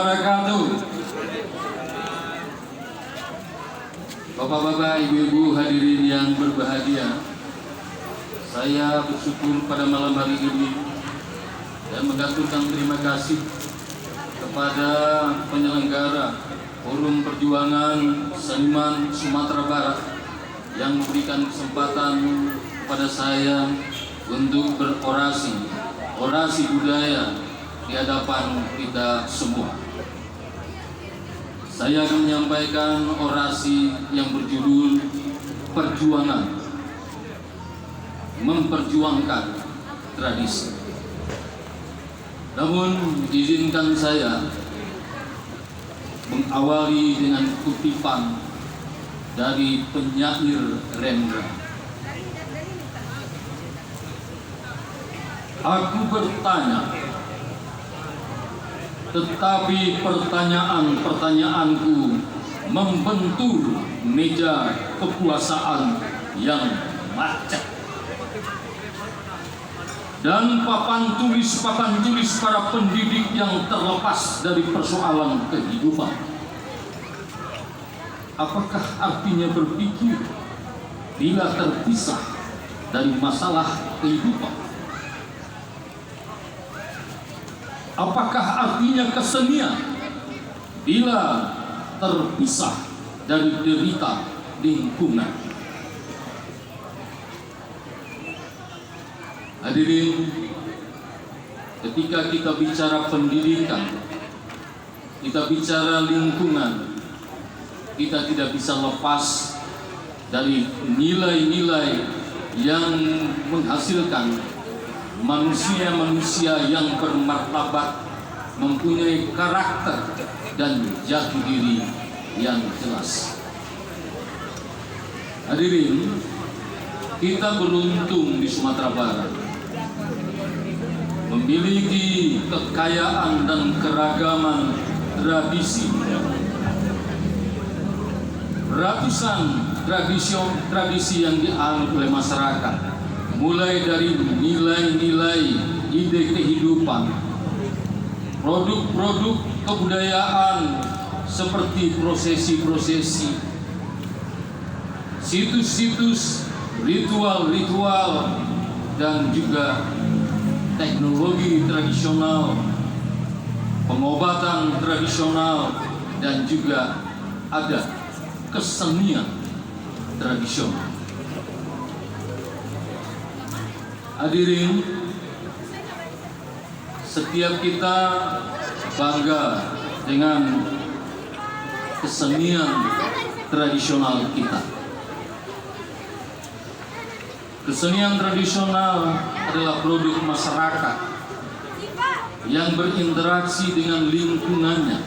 wabarakatuh. Bapak-bapak, ibu-ibu hadirin yang berbahagia, saya bersyukur pada malam hari ini dan menggantungkan terima kasih kepada penyelenggara Forum Perjuangan Seniman Sumatera Barat yang memberikan kesempatan kepada saya untuk berorasi, orasi budaya di hadapan kita semua. Saya akan menyampaikan orasi yang berjudul Perjuangan, memperjuangkan tradisi. Namun izinkan saya mengawali dengan kutipan dari penyair Rendra. Aku bertanya, tetapi pertanyaan-pertanyaanku membentur meja kekuasaan yang macet. Dan papan tulis para pendidik yang terlepas dari persoalan kehidupan. Apakah artinya berpikir bila terpisah dari masalah kehidupan? Apakah artinya kesenian bila terpisah dari derita lingkungan? Hadirin, ketika kita bicara pendidikan, kita bicara lingkungan, kita tidak bisa lepas dari nilai-nilai yang menghasilkan manusia-manusia yang bermartabat, mempunyai karakter dan jati diri yang jelas. Hadirin, kita beruntung di Sumatera Barat memiliki kekayaan dan keragaman tradisi. Ratusan tradisi yang dianut oleh masyarakat, mulai dari nilai-nilai ide kehidupan, produk-produk kebudayaan seperti prosesi-prosesi, situs-situs, ritual-ritual, dan juga teknologi tradisional, pengobatan tradisional, dan juga ada kesenian tradisional. Hadirin, setiap kita bangga dengan kesenian tradisional kita. Kesenian tradisional adalah produk masyarakat yang berinteraksi dengan lingkungannya,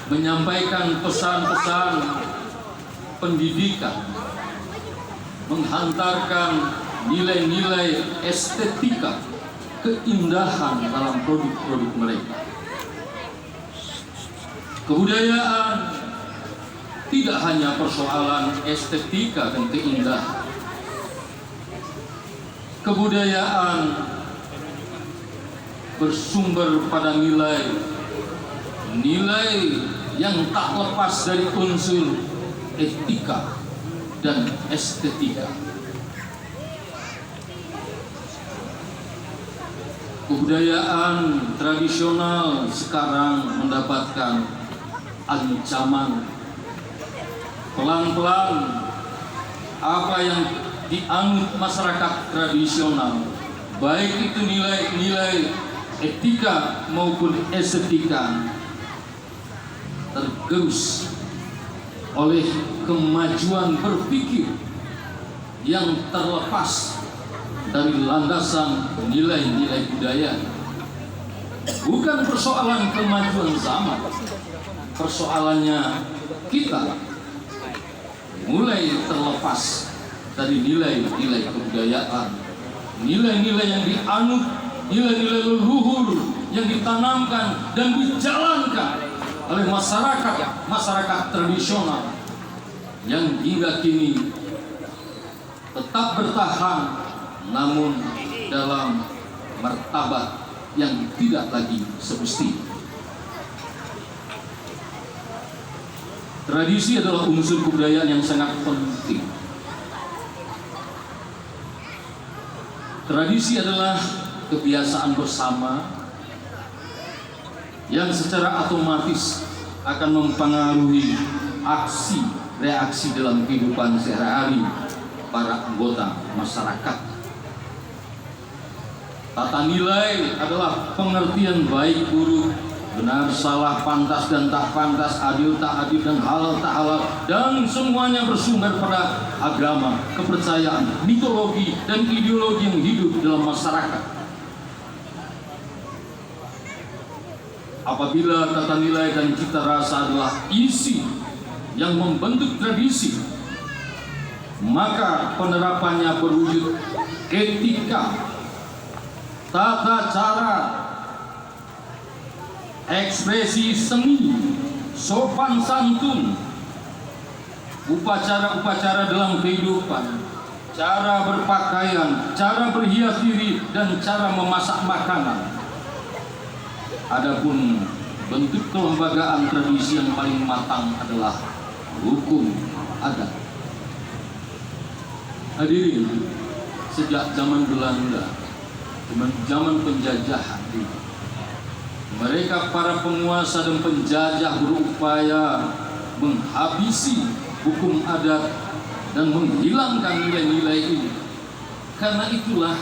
menyampaikan pesan-pesan pendidikan, menghantarkan nilai-nilai estetika, keindahan dalam produk-produk mereka. Kebudayaan tidak hanya persoalan estetika dan keindahan. Kebudayaan bersumber pada nilai yang tak lepas dari unsur etika dan estetika. Kebudayaan tradisional sekarang mendapatkan ancaman. Pelan-pelan apa yang dianut masyarakat tradisional, baik itu nilai-nilai etika maupun estetika, tergerus oleh kemajuan berpikir yang terlepas dari landasan nilai-nilai budaya. Bukan persoalan kemajuan zaman, persoalannya kita mulai terlepas dari nilai-nilai kebudayaan, nilai-nilai yang dianut, nilai-nilai leluhur yang ditanamkan dan dijalankan oleh masyarakat tradisional yang hingga kini tetap bertahan, namun dalam martabat yang tidak lagi semestinya. Tradisi adalah unsur kebudayaan yang sangat penting. Tradisi adalah kebiasaan bersama yang secara otomatis akan mempengaruhi aksi reaksi dalam kehidupan sehari-hari para anggota masyarakat. Tata nilai adalah pengertian baik buruk, benar salah, pantas dan tak pantas, adil tak adil, dan halal tak halal, dan semuanya bersumber pada agama, kepercayaan, mitologi, dan ideologi yang hidup dalam masyarakat. Apabila tata nilai dan cita rasa adalah isi yang membentuk tradisi, maka penerapannya berwujud etika, tata cara, ekspresi seni, sopan santun, upacara-upacara dalam kehidupan, cara berpakaian, cara berhias diri, dan cara memasak makanan. Adapun bentuk kelembagaan tradisi yang paling matang adalah hukum adat. Hadirin, sejak zaman Belanda, zaman penjajahan, mereka para penguasa dan penjajah berupaya menghabisi hukum adat dan menghilangkan nilai-nilai ini. Karena itulah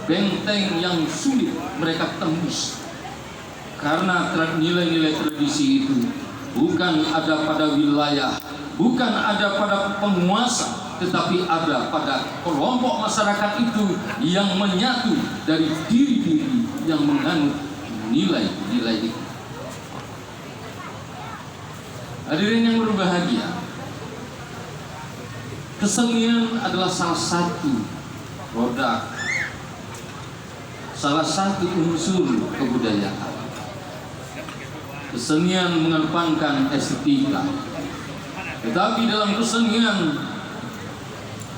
benteng yang sulit mereka tembus. Karena nilai-nilai tradisi itu bukan ada pada wilayah, bukan ada pada penguasa, tetapi ada pada kelompok masyarakat itu yang menyatu dari diri-diri yang menganut nilai-nilai itu. Hadirin yang berbahagia, kesenian adalah salah satu produk, salah satu unsur kebudayaan. Kesenian mengedepankan estetika, tetapi dalam kesenian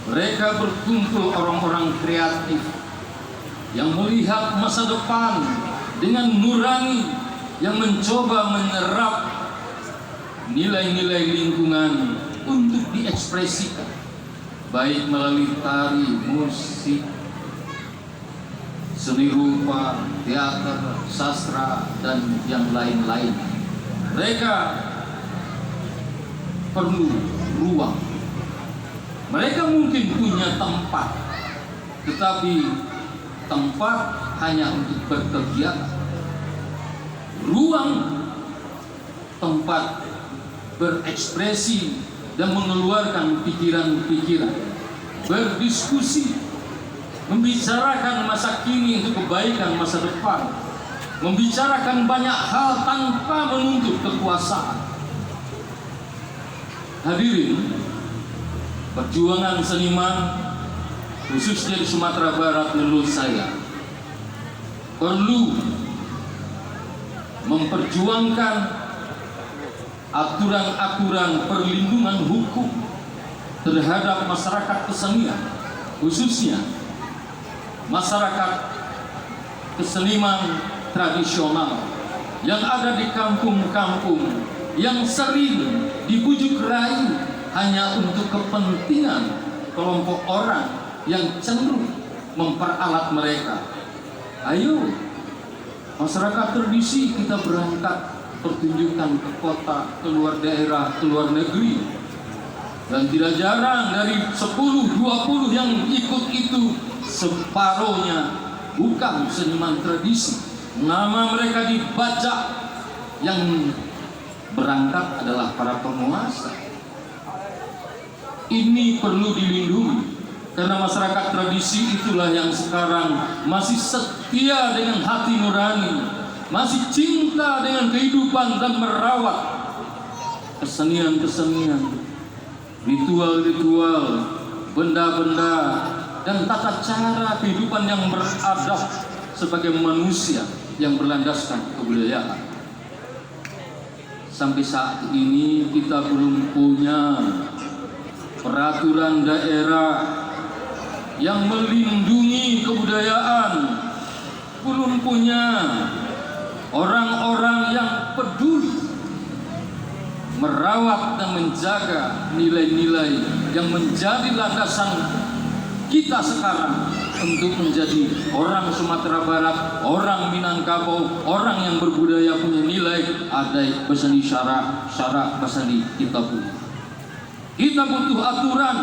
mereka berkumpul orang-orang kreatif yang melihat masa depan dengan nurani, yang mencoba menyerap nilai-nilai lingkungan untuk diekspresikan, baik melalui tari, musik, seni rupa, teater, sastra, dan yang lain-lain. Mereka perlu ruang. Mereka mungkin punya tempat, tetapi tempat hanya untuk berkegiatan. Ruang tempat berekspresi dan mengeluarkan pikiran-pikiran, berdiskusi, membicarakan masa kini untuk kebaikan masa depan, membicarakan banyak hal tanpa menuntut kekuasaan. Hadirin, perjuangan seniman khususnya di Sumatera Barat menurut saya perlu memperjuangkan aturan-aturan perlindungan hukum terhadap masyarakat kesenian, khususnya masyarakat keseniman tradisional yang ada di kampung-kampung, yang sering dibujuk rayu hanya untuk kepentingan kelompok orang yang cenderung memperalat mereka. Ayo, masyarakat tradisi, kita berangkat pertunjukan ke kota, keluar daerah, keluar negeri. Dan tidak jarang dari 10-20 yang ikut itu, separuhnya bukan seniman tradisi. Nama mereka dibaca, yang berangkat adalah para penguasa. Ini perlu dilindungi, karena masyarakat tradisi itulah yang sekarang masih setia dengan hati nurani, masih cinta dengan kehidupan dan merawat kesenian-kesenian, ritual-ritual, benda-benda, dan tata cara kehidupan yang beradab sebagai manusia yang berlandaskan kebudayaan. Sampai saat ini kita belum punya peraturan daerah yang melindungi kebudayaan, belum punya orang-orang yang peduli merawat dan menjaga nilai-nilai yang menjadi landasan kita sekarang untuk menjadi orang Sumatera Barat, orang Minangkabau, orang yang berbudaya punya nilai, adat basani syara basani kita punya. Kita butuh aturan.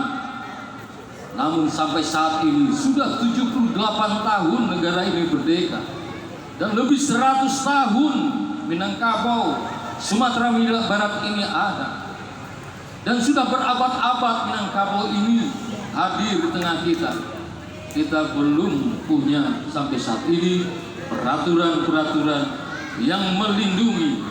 Namun sampai saat ini sudah 78 tahun negara ini merdeka, dan lebih 100 tahun Minangkabau, Sumatera Barat ini ada, dan sudah berabad-abad Minangkabau ini hadir di tengah kita. Kita belum punya sampai saat ini peraturan-peraturan yang melindungi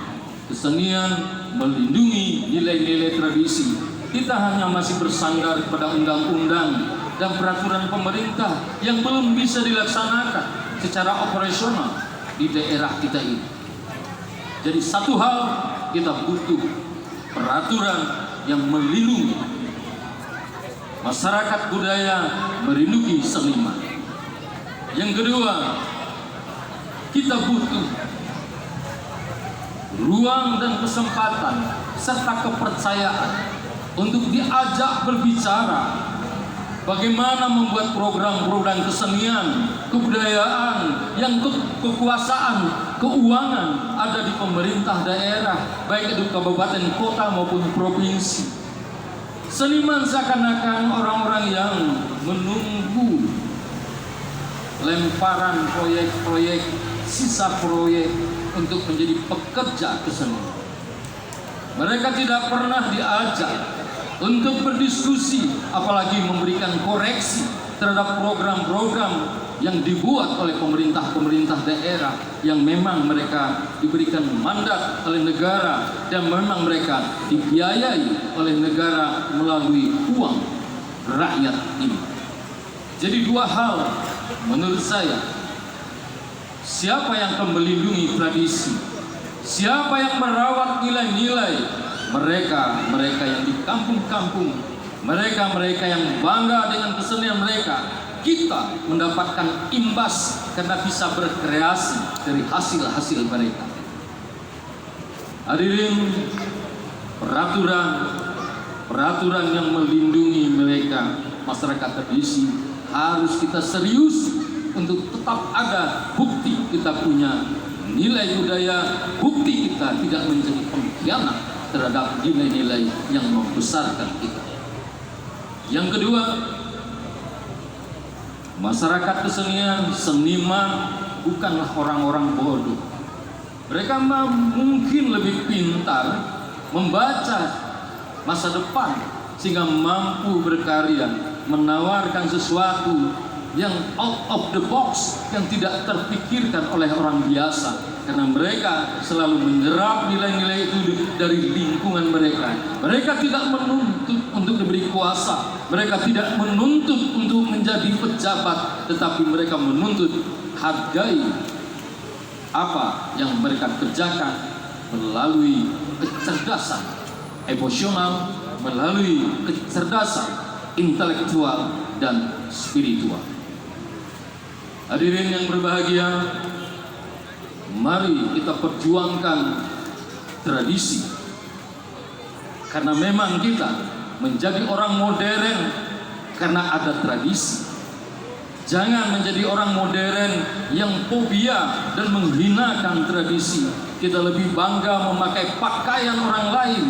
kesenian, melindungi nilai-nilai tradisi. Kita hanya masih bersandar kepada undang-undang dan peraturan pemerintah yang belum bisa dilaksanakan secara operasional di daerah kita ini. Jadi satu hal, kita butuh peraturan yang melindungi masyarakat budaya, melindungi seniman. Yang kedua, kita butuh ruang dan kesempatan serta kepercayaan untuk diajak berbicara bagaimana membuat program-program kesenian, kebudayaan yang kekuasaan, keuangan ada di pemerintah daerah, baik itu kabupaten, kota maupun provinsi. Seniman seakan-akan orang-orang yang menunggu lemparan proyek-proyek, sisa proyek untuk menjadi pekerja kesenian. Mereka tidak pernah diajak untuk berdiskusi, apalagi memberikan koreksi terhadap program-program yang dibuat oleh pemerintah-pemerintah daerah yang memang mereka diberikan mandat oleh negara dan memang mereka dibiayai oleh negara melalui uang rakyat ini. Jadi dua hal menurut saya, siapa yang akan melindungi tradisi, siapa yang merawat nilai-nilai, mereka yang di kampung-kampung, mereka yang bangga dengan kesenian mereka, kita mendapatkan imbas karena bisa berkreasi dari hasil-hasil mereka. Hadirin, peraturan yang melindungi mereka, masyarakat tradisi, harus kita serius untuk tetap ada bukti kita punya nilai budaya, bukti kita tidak menjadi pengkhianat terhadap nilai-nilai yang membesarkan kita. Yang kedua, masyarakat kesenian, seniman bukanlah orang-orang bodoh. Mereka mungkin lebih pintar membaca masa depan sehingga mampu berkarya, menawarkan sesuatu yang out of the box, yang tidak terpikirkan oleh orang biasa. Karena mereka selalu menyerap nilai-nilai itu dari lingkungan mereka. Mereka tidak menuntut untuk diberi kuasa, mereka tidak menuntut untuk menjadi pejabat, tetapi mereka menuntut hargai apa yang mereka kerjakan melalui kecerdasan emosional, melalui kecerdasan intelektual dan spiritual. Hadirin yang berbahagia, mari kita perjuangkan tradisi, karena memang kita menjadi orang modern karena ada tradisi. Jangan menjadi orang modern yang fobia dan menghinakan tradisi. Kita lebih bangga memakai pakaian orang lain,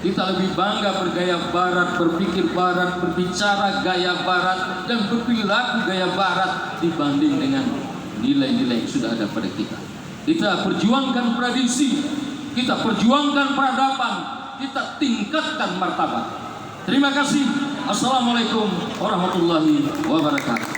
kita lebih bangga bergaya barat, berpikir barat, berbicara gaya barat, dan berperilaku gaya barat dibanding dengan nilai-nilai yang sudah ada pada kita. Kita perjuangkan tradisi, kita perjuangkan peradaban, kita tingkatkan martabat. Terima kasih. Assalamualaikum warahmatullahi wabarakatuh.